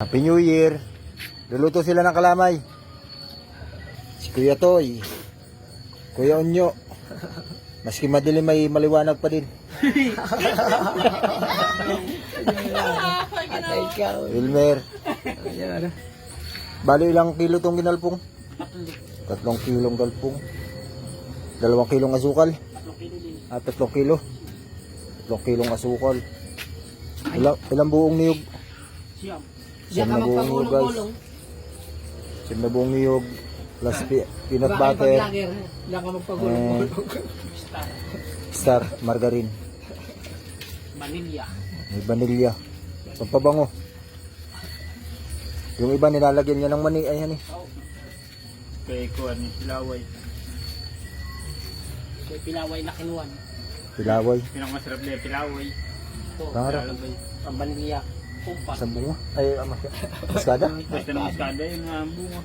Happy New Year. Luluto sila ng kalamay. Si Kuya Toy, Kuya Onyo. Maski madilim may maliwanag pa din. Wilmer. Bali ilang kilo tong ginalpong? 3 kilong galpong. 2 kilong asukal. 3 kilo. 3 kilong asukal. Ilang buong niyog? Siyam na buong niyog, guys. Siyam na buong niyog. Plus peanut butter. Star margarine. Vanilla. May vanilya. Pampabango. Yung iba nilalagyan niya ng mani. Ayan eh. Kaya kuwan ni Pilaway. Kaya Pilaway na kinuwan. Pilaway. Pinakamasarap na yung Pilaway. Pangarap. Ang vanilla. Kumpas. Sa bunga. Ay, maskada. Basta ng maskada yung bunga.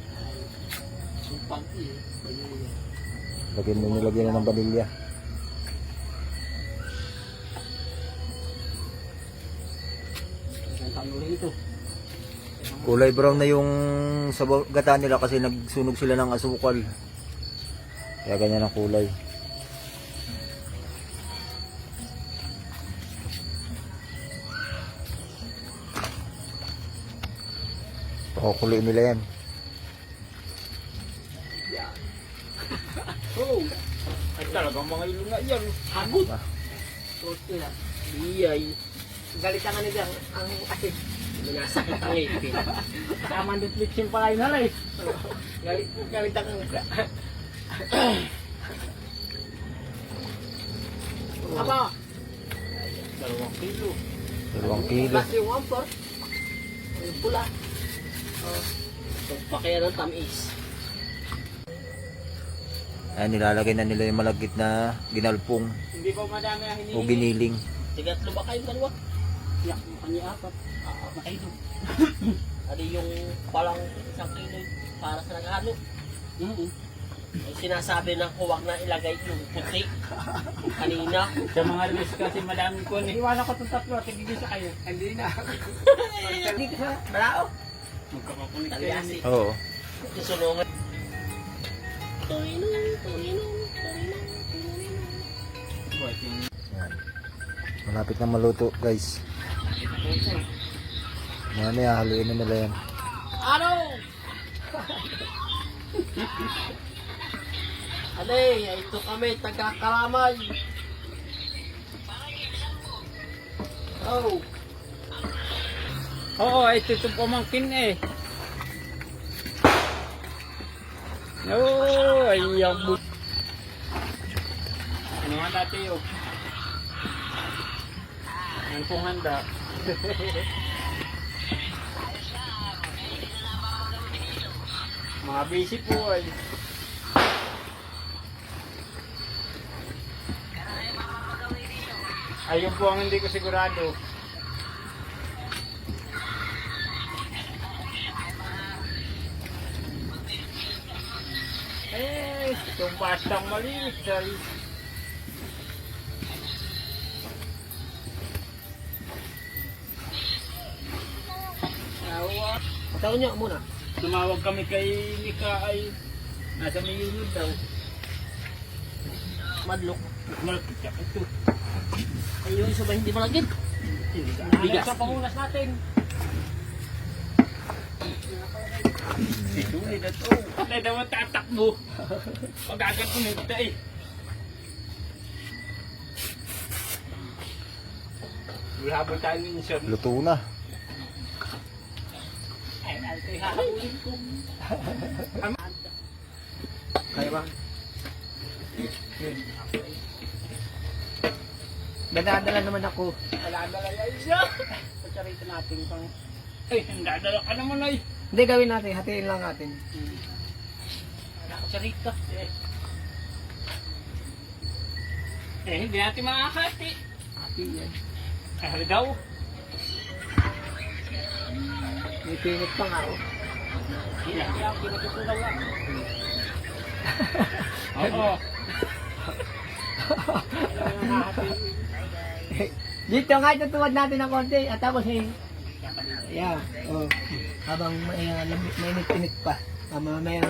Sumpang Nilagyan na ng vanilya. ito. Kulay brown na yung sa gata nila kasi nagsunog sila ng asukal. Kaya ganyan ang kulay. Pakukuloy nila yan. Oh! Ay talagang mga ilong na yan. Hagot! Suot nila. Biyay. Galitan nga nila ang asin. Minasakit ang ipin. Tama din flexing pala yun halay. Galitan nga nila. Aba! 2 kilo. 2 kilo. Plus yung ampor. Yung pula. Pagpakaya ng tamis. Ayan, nilalagay na nila yung malagkit na ginalpong Hindi pa madami ang hinihingi. o giniling. Tigatlo ba kayo dalawa? Yak mo kanya 4. Makaido. Ano yung palang 1 kilo para sa naghalo. Ay sinasabi ng huwag na ilagay yung puti. Kanina. Sa mga release kasi madami ko ni. Iwanan ko itong 3. Tigigil sa kayo. Hindi na. Hindi ka sa balao. Magkakakunik kayo. Talyasi. Oo. Susunungan. Ayan. Malapit na maluto, guys. Mamaya haluin na nila yan. Ano? Alay, ito kami, taga-Kalamay. Oh. Oo, ito pamangkin eh. No, ayang bu... Ano nga natin yun? Yan pong handa. Mga busy po ay. Ayun po ang hindi ko sigurado. Eh, itong pastang malinis ay. Taon niya muna. Tumawag kami kay Mika ay nasa may yunod daw. Madlok. Malapit siya. Ito. Ayun, isa ba hindi malagit? Bigas sa pangunas natin. Ito, hindi na ito. Patay naman tatakbo. Pag-agat ko nito eh. Habang tayo minsan. Luto na. Ay, alto'y hahabulin ko. Kaya ba? Dadadala naman ako. Dadadala yan siya. Pagkarito natin pang... Ay, dadadala ka naman ay. Hindi, gawin natin. Hatiin lang natin. Nakasarita. Hindi natin makakati. Hati yan. Kahali daw. May pinit pa nga. Oh. Kaya pinatutunaw lang. Oo. Dito nga itutuwad natin ng konti. At tapos Yeah. Oh. Habang may mainit-init pa. Mamaya